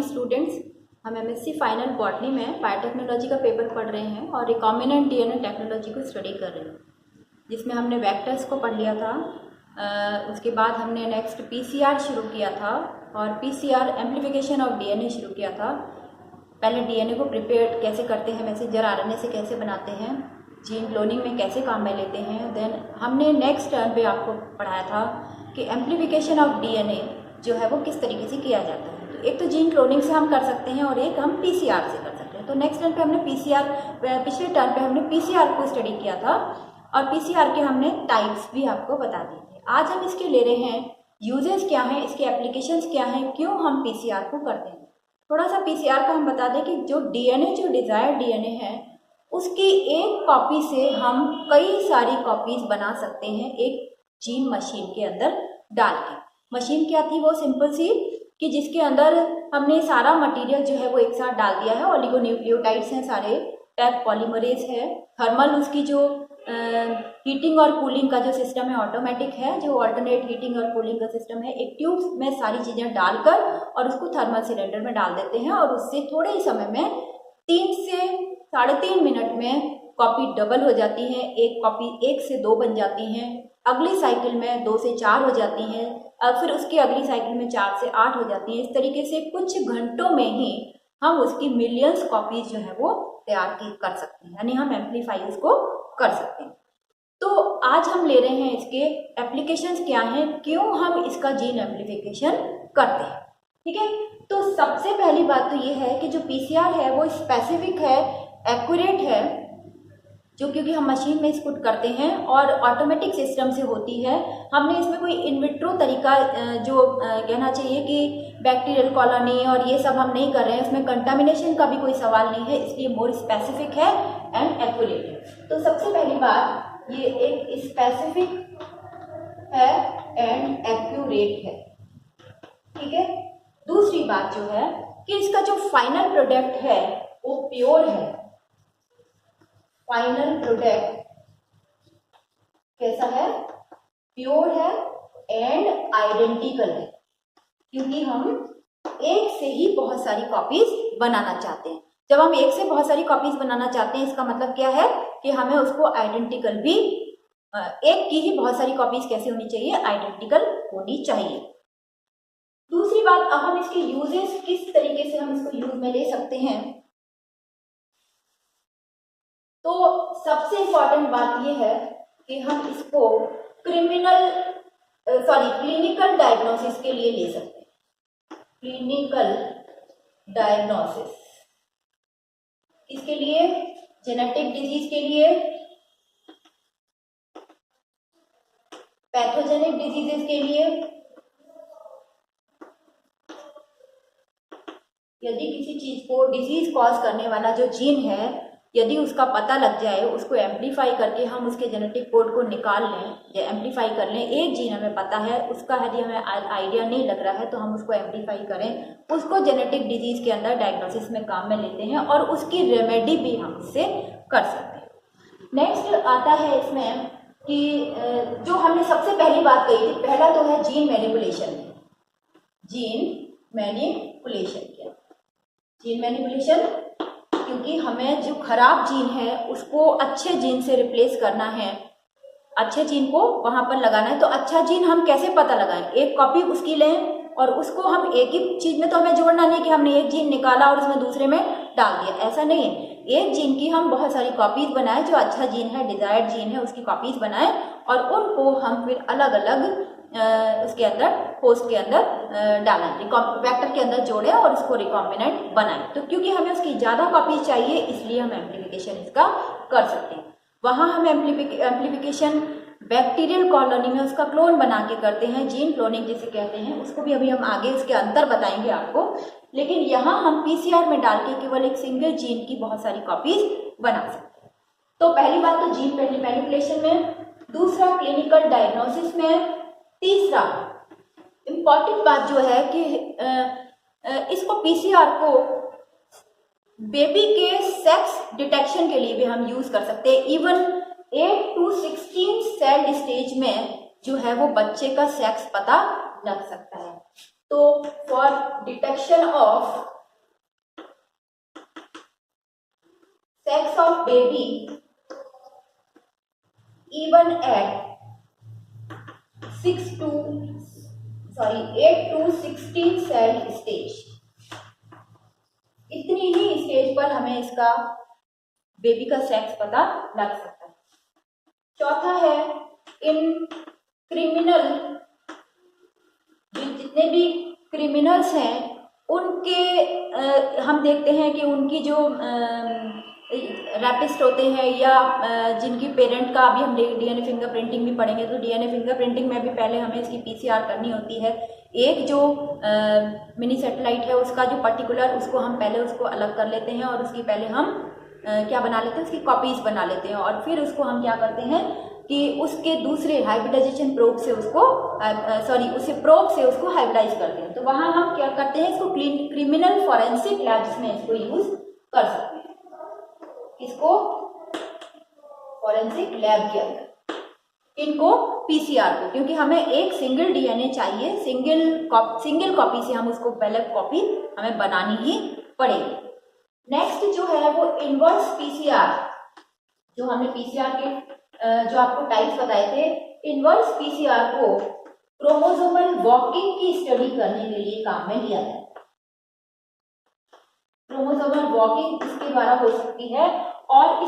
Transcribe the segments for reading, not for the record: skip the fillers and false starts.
Students, हम MSc final botany में biotechnology का पेपर पढ़ रहे हैं और रिकॉम्बिनेंट डीएनए टेक्नोलॉजी को स्टडी कर रहे हैं, जिसमें हमने वेक्टर्स को पढ़ लिया था। उसके बाद हमने नेक्स्ट पीसीआर शुरू किया था और पीसीआर एम्प्लीफिकेशन ऑफ डीएनए शुरू किया था। पहले डीएनए को प्रिपेयर कैसे करते हैं, मैसेंजर आरएनए से कैसे बनाते हैं, जीन क्लोनिंग में कैसे काम में लेते हैं। देन हमने नेक्स्ट टर्न पे आपको पढ़ाया था कि एम्प्लीफिकेशन ऑफ डीएनए जो है वो किस तरीके से किया जाता है। तो एक तो जीन क्लोनिंग से हम कर सकते हैं और एक हम पीसीआर से कर सकते हैं। तो नेक्स्ट टर्न पे हमने पीसीआर, पिछले टर्न पे हमने पीसीआर को स्टडी किया था और पीसीआर के हमने टाइप्स भी आपको बता दिए थे। आज हम इसके ले रहे हैं यूजेस क्या हैं, इसके एप्लीकेशंस क्या हैं, क्यों हम पीसीआर को करते हैं। थोड़ा सा पीसीआर का हम बता दें कि जो डीएनए, जो डिज़ायर्ड डीएनए है, उसकी एक कॉपी से हम कई सारी कॉपीज बना सकते हैं एक जीन मशीन के अंदर डाल के। मशीन क्या थी वो, सिंपल सी, कि जिसके अंदर हमने सारा मटेरियल जो है वो एक साथ डाल दिया है। ओलिगोन्यूक्लियोटाइड्स हैं सारे, टैग पॉलीमरेज है, थर्मल उसकी जो हीटिंग और कूलिंग का जो सिस्टम है ऑटोमेटिक है, जो अल्टरनेट हीटिंग और कूलिंग का सिस्टम है। एक ट्यूब में सारी चीज़ें डालकर और उसको थर्मल सिलेंडर में डाल देते हैं और उससे थोड़े ही समय में 3 से 3.5 मिनट में कॉपी डबल हो जाती है। एक कॉपी 1 से 2 बन जाती हैं, अगली साइकिल में 2 से 4 हो जाती हैं, फिर उसकी अगली साइकिल में 4 से 8 हो जाती हैं। इस तरीके से कुछ घंटों में ही हम उसकी मिलियंस कॉपीज जो है वो तैयार कर सकते हैं, यानी हम एम्प्लीफाई उसको कर सकते हैं। तो आज हम ले रहे हैं इसके एप्लीकेशंस क्या हैं, क्यों हम इसका जीन एम्प्लीफिकेशन करते हैं। ठीक है, तो सबसे पहली बात तो ये है कि जो पीसीआर है वो स्पेसिफिक है, एक्यूरेट है, जो क्योंकि हम मशीन में इसको करते हैं और ऑटोमेटिक सिस्टम से होती है। हमने इसमें कोई इनविट्रो तरीका जो कहना चाहिए कि बैक्टीरियल कॉलोनी और ये सब हम नहीं कर रहे हैं, उसमें कंटामिनेशन का भी कोई सवाल नहीं है, इसलिए मोर स्पेसिफिक है एंड एक्यूरेट है। तो सबसे पहली बात, ये एक स्पेसिफिक है एंड एक्यूरेट है। ठीक है, दूसरी बात जो है कि इसका जो फाइनल प्रोडक्ट है वो प्योर है। फाइनल प्रोडक्ट कैसा है, प्योर है एंड आइडेंटिकल है, क्योंकि हम एक से ही बहुत सारी कॉपीज बनाना चाहते हैं। जब हम एक से बहुत सारी कॉपीज बनाना चाहते हैं, इसका मतलब क्या है कि हमें उसको आइडेंटिकल भी, एक की ही बहुत सारी कॉपीज कैसे होनी चाहिए, आइडेंटिकल होनी चाहिए। दूसरी बात, अब हम इसके यूजेस किस तरीके से हम इसको यूज में ले सकते हैं। तो सबसे इंपॉर्टेंट बात यह है कि हम इसको क्लिनिकल डायग्नोसिस के लिए ले सकते हैं। क्लिनिकल डायग्नोसिस इसके लिए, जेनेटिक डिजीज के लिए, पैथोजेनिक डिजीजेस के लिए, यदि किसी चीज को डिजीज कॉज करने वाला जो जीन है, यदि उसका पता लग जाए, उसको एम्प्लीफाई करके हम उसके जेनेटिक कोड को निकाल लें या एम्प्लीफाई कर लें। एक जीन हमें पता है, उसका यदि हमें आइडिया नहीं लग रहा है तो हम उसको एम्प्लीफाई करें, उसको जेनेटिक डिजीज के अंदर डायग्नोसिस में काम में लेते हैं और उसकी रेमेडी भी हम उससे कर सकते हैं। नेक्स्ट आता है इसमें कि जो हमने सबसे पहली बात कही थी, पहला तो है जीन मैनिपुलेशन। जीन मैनिपुलेशन क्या, जीन मैनिपुलेशन, क्योंकि हमें जो खराब जीन है उसको अच्छे जीन से रिप्लेस करना है, अच्छे जीन को वहां पर लगाना है। तो अच्छा जीन हम कैसे पता लगाएं, एक कॉपी उसकी लें और उसको हम एक ही चीज में, तो हमें जोड़ना नहीं कि हमने एक जीन निकाला और उसमें दूसरे में डाल दिया, ऐसा नहीं है। एक जीन की हम बहुत सारी कॉपीज बनाएं, जो अच्छा जीन है, डिजायर्ड जीन है, उसकी कॉपीज बनाएं और उनको हम फिर अलग अलग उसके अंदर, होस्ट के अंदर डालें, वेक्टर के अंदर जोड़ें और उसको रिकॉम्बिनेंट बनाएं। तो क्योंकि हमें उसकी ज़्यादा कॉपीज चाहिए, इसलिए हम एम्प्लीफिकेशन इसका कर सकते हैं। वहाँ हम एम्प्लीफिकेशन बैक्टीरियल कॉलोनी में उसका क्लोन बना के करते हैं, जीन क्लोनिंग जिसे कहते हैं, उसको भी अभी हम आगे इसके अंतर बताएंगे आपको। लेकिन यहाँ हम पीसीआर में डाल के केवल एक सिंगल जीन की बहुत सारी कॉपीज बना सकते हैं। तो पहली बात तो जीन मैनिपुलेशन में, दूसरा क्लिनिकल डायग्नोसिस में, तीसरा इंपॉर्टेंट बात जो है कि इसको पीसीआर को बेबी के सेक्स डिटेक्शन के लिए भी हम यूज कर सकते हैं। इवन 8 to 16 सेल स्टेज में जो है वो बच्चे का सेक्स पता लग सकता है। तो for detection of baby even at 8 to 16 cell stage, इतनी ही स्टेज पर हमें इसका बेबी का सेक्स पता लग सकता है। चौथा है इन क्रिमिनल, जितने भी क्रिमिनल्स हैं उनके हम देखते हैं कि उनकी जो रैपिस्ट होते हैं या जिनकी पेरेंट का, अभी हम डीएनए फिंगरप्रिंटिंग भी पढ़ेंगे, तो डीएनए फिंगरप्रिंटिंग में भी पहले हमें इसकी पीसीआर करनी होती है। एक जो मिनी सैटेलाइट है उसका जो पर्टिकुलर, उसको हम पहले उसको अलग कर लेते हैं और उसकी पहले हम क्या बना लेते हैं, उसकी कॉपीज बना लेते हैं और फिर उसको हम क्या करते हैं कि उसके दूसरे हाइब्रिडाइजेशन प्रोब से उसको उसे प्रोब से उसको हाइब्रिडाइज करते हैं। तो वहाँ हम क्या करते हैं, इसको क्रिमिनल फॉरेंसिक लैब्स में इसको यूज कर सकते हैं, इसको फॉरेंसिक लैब के अंदर इनको पीसीआर को, क्योंकि हमें एक सिंगल डीएनए चाहिए, सिंगल कॉपी से हम उसको पहले कॉपी हमें बनानी ही पड़ेगी। नेक्स्ट जो है वो इनवर्स पीसीआर, जो हमने पीसीआर के जो आपको टाइप्स बताए थे, इनवर्स पीसीआर को क्रोमोसोमल वॉकिंग की स्टडी करने के लिए काम में लिया जाए। क्रोमोसोमल वॉकिंग इसके द्वारा हो सकती है और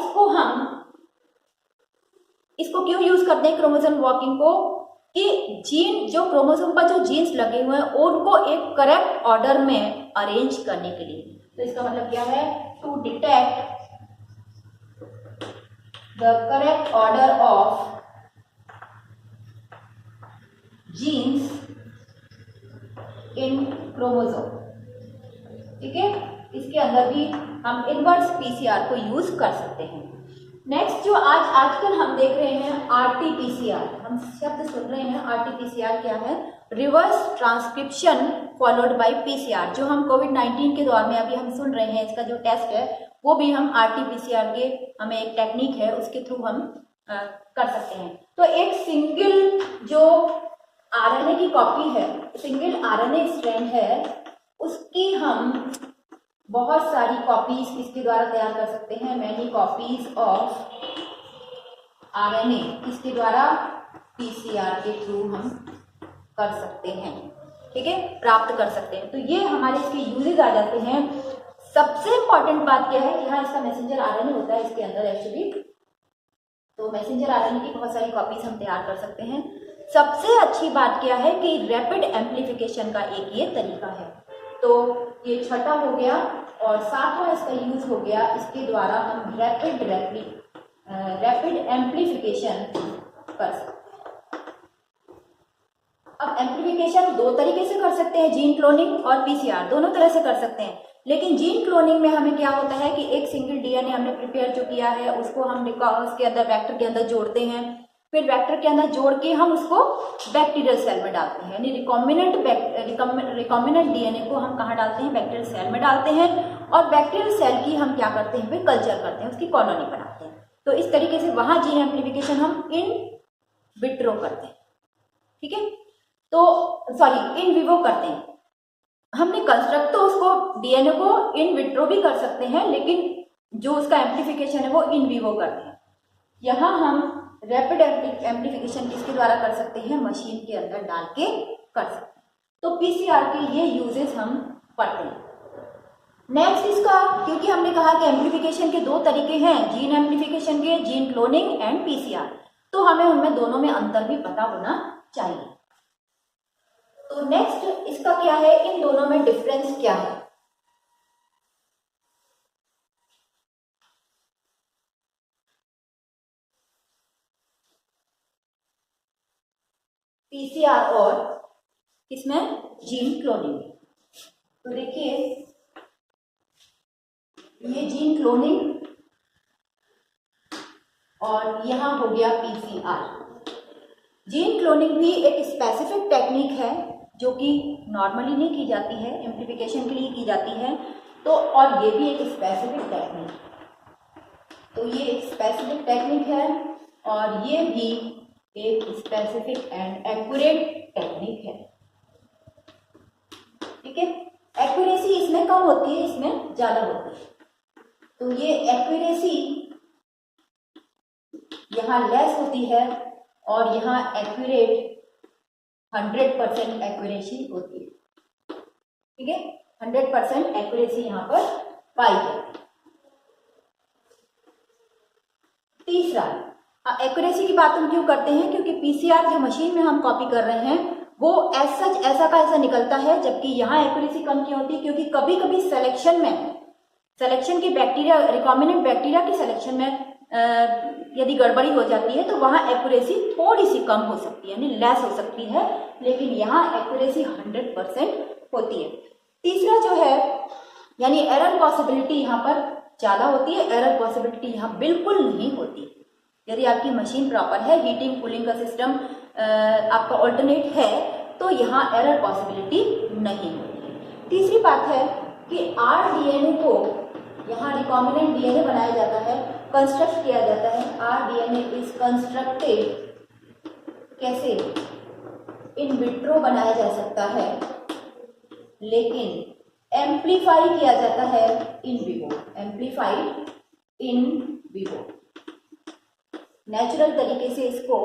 इसको क्यों यूज करते हैं क्रोमोसोम वॉकिंग को, कि जीन जो क्रोमोसोम पर जो जीन्स लगे हुए हैं उनको एक करेक्ट ऑर्डर में अरेंज करने के लिए। तो इसका मतलब क्या है, to detect the correct order of genes in chromosome. ठीक है, इसके अंदर भी हम इनवर्स पीसीआर को यूज कर सकते हैं। नेक्स्ट जो आजकल हम देख रहे हैं आरटीपीसीआर, हम शब्द सुन रहे हैं, आरटीपीसीआर क्या है, reverse transcription followed by PCR, जो हम कोविड-19 के दौर में अभी हम सुन रहे हैं, इसका जो टेस्ट है वो भी हम आरटीपीसीआर के, हमें एक टेक्निक है उसके थ्रू हम कर सकते हैं। तो एक सिंगल जो आरएनए की कॉपी है, सिंगल आरएनए स्ट्रैंड है, उसकी हम बहुत सारी कॉपीज इसके द्वारा तैयार कर सकते हैं। मैनी कॉपीज ऑफ आरएनए इसके द्वारा पीसीआर के थ्रू हम कर सकते हैं, ठीक है, प्राप्त कर सकते हैं। तो ये हमारे इसके यूजेज आ जाते हैं। सबसे इंपॉर्टेंट बात क्या है, यहाँ इसका मैसेंजर आरएनए होता है इसके अंदर एक्चुअली, तो मैसेंजर आरएनए की बहुत सारी कॉपीज हम तैयार कर सकते हैं। सबसे अच्छी बात क्या है कि रैपिड एम्प्लीफिकेशन का एक ये तरीका है। तो ये छठा हो गया और सातवां इसका यूज हो गया, इसके द्वारा हम रैपिड एम्प्लीफिकेशन कर सकते हैं। अब एम्प्लीफिकेशन दो तरीके से कर सकते हैं, जीन क्लोनिंग और पीसीआर, दोनों तरह से कर सकते हैं। लेकिन जीन क्लोनिंग में हमें क्या होता है कि एक सिंगल डीएनए हमने प्रिपेयर जो किया है उसको हम उसके अंदर वेक्टर के अंदर जोड़ते हैं, फिर वेक्टर के अंदर जोड़ के हम उसको बैक्टीरियल सेल में डालते हैं, यानी रिकॉम्बिनेंट डीएनए को हम कहाँ डालते हैं, बैक्टीरियल सेल में डालते हैं और बैक्टीरियल सेल की हम क्या करते हैं, कल्चर करते हैं, उसकी कॉलोनी बनाते हैं। तो इस तरीके से वहाँ जीन एम्प्लीफिकेशन हम इन विट्रो करते हैं, ठीक है, तो सॉरी इन विवो करते हैं। हमने कंस्ट्रक्ट तो उसको डीएनए को इन विट्रो भी कर सकते हैं, लेकिन जो उसका एम्प्लीफिकेशन है वो इन विवो करते हैं। यहाँ हम रैपिड एम्प्लीफिकेशन किसके द्वारा कर सकते हैं, मशीन के अंदर डाल के कर सकते हैं। तो पीसीआर के ये यूजेस हम पढ़ते हैं। नेक्स्ट इसका, क्योंकि हमने कहा कि एम्प्लीफिकेशन के दो तरीके हैं, जीन एम्प्लीफिकेशन के, जीन क्लोनिंग एंड पीसीआर, तो हमें उनमें दोनों में अंतर भी पता होना चाहिए। तो नेक्स्ट इसका क्या है, इन दोनों में डिफरेंस क्या है। पीसीआर और इसमें जीन क्लोनिंग। तो देखिए ये जीन क्लोनिंग और यहां हो गया पीसीआर। जीन क्लोनिंग भी एक स्पेसिफिक टेक्निक है जो कि नॉर्मली नहीं की जाती है, एम्प्लीफिकेशन के लिए की जाती है। तो और ये भी एक स्पेसिफिक टेक्निक, तो ये एक स्पेसिफिक टेक्निक है और ये भी एक स्पेसिफिक एंड एक्यूरेट टेक्निक है, ठीक है। एक्यूरेसी इसमें कम होती है, इसमें ज्यादा होती है। तो ये एक्यूरेसी यहाँ लेस होती है और यहाँ एक्यूरेट 100% एक्यूरेसी होती है। ठीक है, 100% एक्यूरेसी यहाँ पर पाई जाती है। तीसरा, एक्यूरेसी की बात हम क्यों करते हैं, क्योंकि पीसीआर जो मशीन में हम कॉपी कर रहे हैं वो ऐसा का ऐसा निकलता है, जबकि यहाँ एक्यूरेसी कम क्यों होती है, क्योंकि कभी कभी सिलेक्शन की बैक्टीरिया, रिकॉम्बिनेंट बैक्टीरिया की सिलेक्शन में यदि गड़बड़ी हो जाती है तो वहाँ एक्यूरेसी थोड़ी सी कम हो सकती है, यानी लेस हो सकती है, लेकिन यहाँ एक्यूरेसी 100% होती है। तीसरा जो है, यानी एरर पॉसिबिलिटी यहाँ पर ज़्यादा होती है, एरर पॉसिबिलिटी यहाँ बिल्कुल नहीं होती। यदि आपकी मशीन प्रॉपर है, हीटिंग कूलिंग का सिस्टम आपका ऑल्टरनेट है, तो यहाँ एरर पॉसिबिलिटी नहीं होती है। तीसरी बात है कि आरडीएनए को यहाँ रिकॉम्बिनेंट डीएनए बनाया जाता है, कंस्ट्रक्ट किया जाता है। आरडीएनए इज कंस्ट्रक्टेड, कैसे, इन विट्रो बनाया जा सकता है, लेकिन एम्प्लीफाई किया जाता है in vivo, amplified in vivo. Natural तरीके से इसको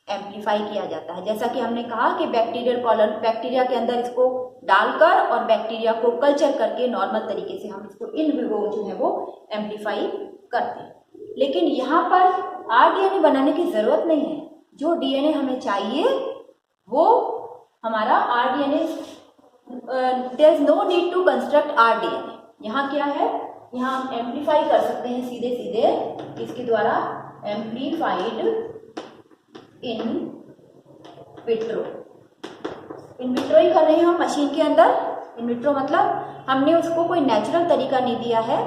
एम्प्लीफाई किया जाता है, जैसा कि हमने कहा कि बैक्टीरियल कॉलोन, बैक्टीरिया के अंदर इसको डालकर और बैक्टीरिया को कल्चर करके नॉर्मल तरीके से हम इसको इन विवो जो है वो एम्प्लीफाई करते हैं। लेकिन यहाँ पर आरडीएनए बनाने की जरूरत नहीं है, जो डीएनए हमें चाहिए वो हमारा rDNA, there is no need to construct rDNA. यहाँ क्या है, यहाँ हम एम्प्लीफाई कर सकते हैं सीधे सीधे इसके द्वारा, amplified in vitro. In vitro ही कर रहे हैं हम मशीन के अंदर। इन विट्रो मतलब हमने उसको कोई नेचुरल तरीका नहीं दिया है।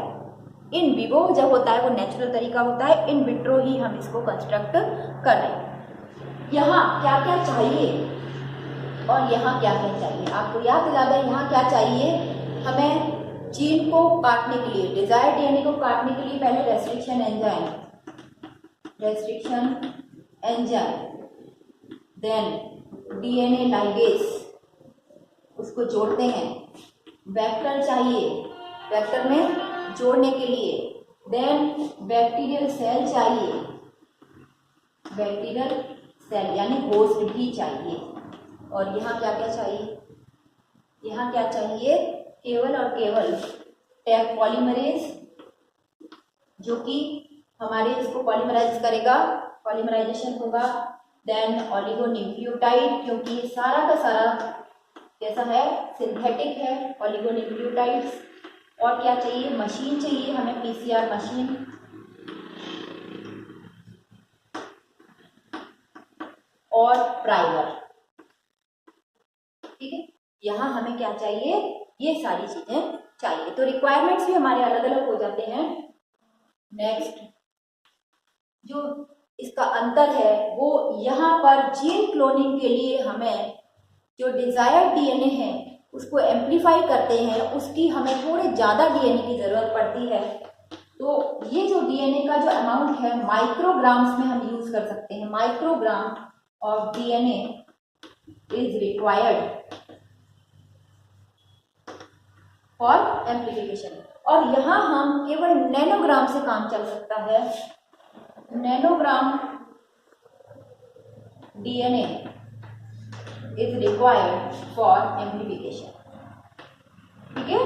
इन विवो जब होता है वो नेचुरल तरीका होता है, इन विट्रो ही हम इसको कंस्ट्रक्ट कर रहे हैं। यहाँ क्या क्या चाहिए और यहाँ क्या क्या चाहिए, आपको याद दिला दें। यहाँ क्या चाहिए हमें, जीन को काटने के लिए, डिजायर्ड डीएनए को काटने के लिए पहले restriction enzyme, then DNA ligase, उसको जोड़ते हैं। वेक्टर चाहिए, वेक्टर में जोड़ने के लिए, देन बैक्टीरियल सेल चाहिए, बैक्टीरियल सेल यानी होस्ट भी चाहिए। और यहाँ क्या क्या चाहिए, यहाँ क्या चाहिए, केवल और केवल टैग पॉलीमरेज, जो कि हमारे इसको पॉलीमराइज करेगा, पॉलीमराइजेशन होगा। देन ऑलिगोन्यूक्लियोटाइड, क्योंकि ये सारा का सारा कैसा है, सिंथेटिक है, ऑलिगोन्यूक्लियोटाइड्स। और क्या चाहिए, मशीन चाहिए हमें, पीसीआर मशीन। और प्राइमर, ठीक है। यहाँ हमें क्या चाहिए, ये सारी चीजें चाहिए। तो रिक्वायरमेंट्स भी हमारे अलग अलग हो जाते हैं। नेक्स्ट जो इसका अंतर है वो यहाँ पर जीन क्लोनिंग के लिए हमें जो डिजायर्ड डीएनए है उसको एम्प्लीफाई करते हैं, उसकी हमें थोड़े ज़्यादा डीएनए की ज़रूरत पड़ती है। तो ये जो डीएनए का जो अमाउंट है माइक्रोग्राम्स में हम यूज़ कर सकते हैं। Microgram of DNA is required for amplification. और यहाँ हम केवल नैनोग्राम से काम चल सकता है। Nanogram DNA is required for amplification, ठीक है।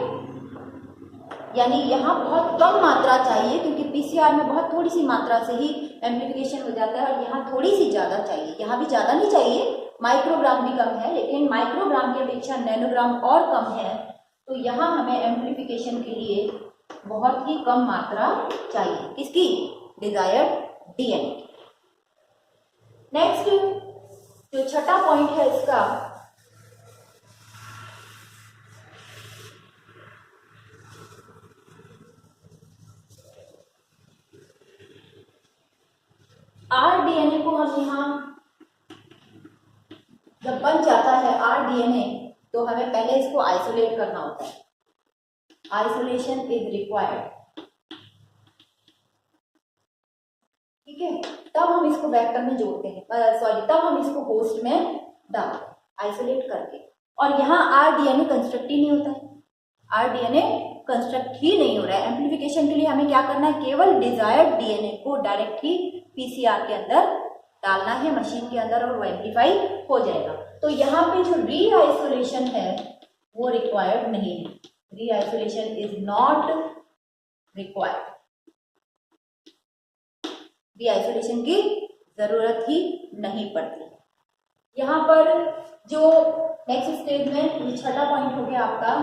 यानी यहाँ बहुत कम मात्रा चाहिए, क्योंकि पीसीआर में बहुत थोड़ी सी मात्रा से ही एम्प्लीफिकेशन हो जाता है, और यहाँ थोड़ी सी ज़्यादा चाहिए। यहाँ भी ज़्यादा नहीं चाहिए, माइक्रोग्राम भी कम है, लेकिन माइक्रोग्राम की अपेक्षा नैनोग्राम और कम है। तो यहाँ हमें एम्प्लीफिकेशन के लिए बहुत ही कम मात्रा चाहिए, किसकी, डिजायर्ड डीएनए। नेक्स्ट जो छठा पॉइंट है इसका, आरडीएनए को हम यहाँ जब बन जाता है आरडीएनए, तो हमें पहले इसको आइसोलेट करना होता है। आइसोलेशन इज रिक्वायर्ड, ठीक है। तब हम इसको वेक्टर में जोड़ते हैं, तब हम इसको होस्ट में डालते हैं आइसोलेट करके। और यहाँ आरडीएनए कंस्ट्रक्ट ही नहीं होता है, आरडीएनए कंस्ट्रक्ट ही नहीं हो रहा है। एम्प्लीफिकेशन के लिए हमें क्या करना है, केवल डिजायर्ड डीएनए को डायरेक्ट ही पीसीआर के अंदर डालना है मशीन के अंदर और वो एम्प्लीफाई हो जाएगा। तो यहाँ पे जो रीआइसोलेशन है वो रिक्वायर्ड नहीं है, रीआइसोलेशन इज नॉट रिक्वायर्ड, रीआइसोलेशन की जरूरत ही नहीं पड़ती। यहाँ पर जो नेक्स्ट स्टेज में ये छठा पॉइंट हो गया आपका,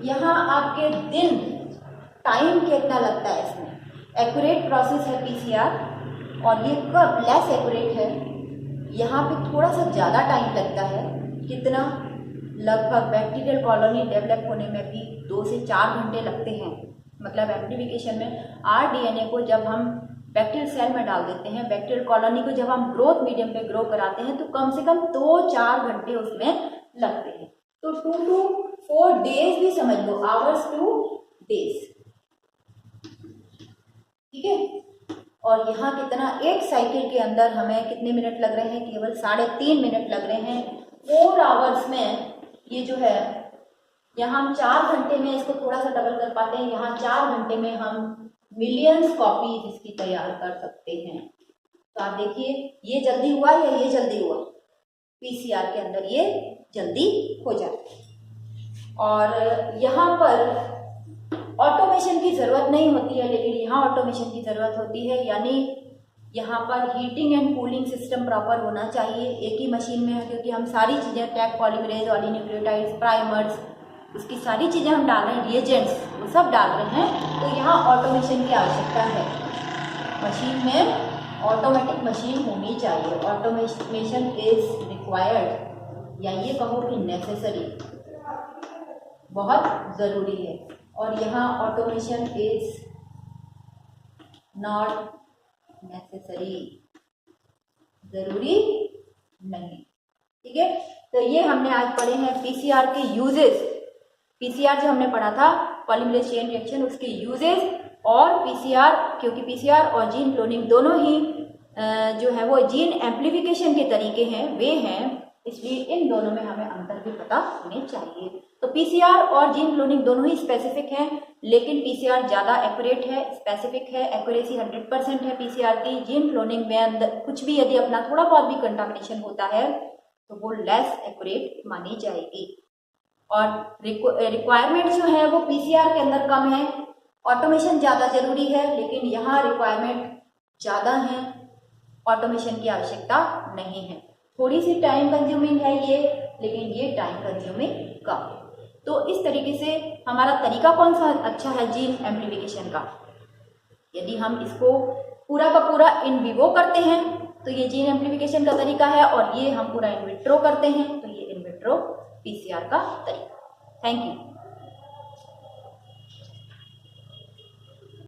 यहाँ आपके दिन टाइम कितना लगता है इसमें। एक्यूरेट प्रोसेस है पीसीआर और ये कब लेस एक्यूरेट है, यहाँ पे थोड़ा सा ज़्यादा टाइम लगता है। कितना, लगभग बैक्टीरियल कॉलोनी डेवलप होने में भी 2 से 4 घंटे लगते हैं। मतलब एम्प्लीफिकेशन में आरडीएनए को जब हम बैक्टीरियल सेल में डाल देते हैं, बैक्टीरियल कॉलोनी को जब हम ग्रोथ मीडियम पे ग्रो कराते हैं तो कम से कम 2-4 घंटे उसमें लगते हैं। तो 2 to 4 डेज भी समझ लो, आवर्स टू डेज, ठीक है। और यहाँ कितना, एक साइकिल के अंदर हमें कितने मिनट लग रहे हैं, केवल 3.5 मिनट लग रहे हैं। 4 आवर्स में ये जो है, यहाँ हम 4 घंटे में इसको थोड़ा सा डबल कर पाते हैं, यहाँ 4 घंटे में हम मिलियंस कॉपीज इसकी तैयार कर सकते हैं। तो आप देखिए ये जल्दी हुआ या ये जल्दी हुआ, पीसीआर के अंदर ये जल्दी हो जाता है। और यहाँ पर ऑटोमेशन की ज़रूरत नहीं होती है, लेकिन यहाँ ऑटोमेशन की ज़रूरत होती है, यानी यहाँ पर heating and cooling system proper होना चाहिए एक ही मशीन में, क्योंकि हम सारी चीज़ें टैग पॉलीमरेज, ऑलिगोन्यूक्लियोटाइड्स, प्राइमर्स, उसकी सारी चीज़ें हम डाल रहे हैं, रिएजेंट्स वो सब डाल रहे हैं। तो यहाँ ऑटोमेशन की आवश्यकता है, मशीन में ऑटोमेटिक मशीन होनी चाहिए। ऑटोमेशन इज रिक्वायर्ड, या ये कहो कि नेसेसरी, बहुत ज़रूरी है। और यहाँ ऑटोमेशन इज नॉट नेसेसरी, ज़रूरी नहीं, ठीक है। तो ये हमने आज पढ़े हैं पीसीआर के यूजेस। पीसीआर जो हमने पढ़ा था पॉलीमरेज चेन रिएक्शन, उसके यूजेस, और पीसीआर, क्योंकि पीसीआर और जीन क्लोनिंग दोनों ही जो है वो जीन एम्प्लीफिकेशन के तरीके हैं, वे हैं, इसलिए इन दोनों में हमें अंतर भी पता होने चाहिए। तो पीसीआर और जीन क्लोनिंग दोनों ही स्पेसिफिक हैं, लेकिन पीसीआर ज़्यादा एक्यूरेट है, स्पेसिफिक है, एक्यूरेसी 100% है पीसीआर की। जीन क्लोनिंग में अंदर कुछ भी यदि अपना थोड़ा बहुत भी कंटामिनेशन होता है तो वो लेस एक्यूरेट मानी जाएगी। और रिक्वायरमेंट जो है वो पीसीआर के अंदर कम है, ऑटोमेशन ज़्यादा जरूरी है, लेकिन यहाँ रिक्वायरमेंट ज़्यादा है, ऑटोमेशन की आवश्यकता नहीं है। थोड़ी सी टाइम कंज्यूमिंग है ये, लेकिन ये टाइम कंज्यूमिंग कम है। तो इस तरीके से हमारा तरीका कौन सा अच्छा है जीन एम्प्लीफिकेशन का, यदि हम इसको पूरा का पूरा इन विवो करते हैं तो ये जीन एम्प्लीफिकेशन का तरीका है, और ये हम पूरा इन विट्रो करते हैं तो ये इन विट्रो पीसीआर का तरीका। Thank you.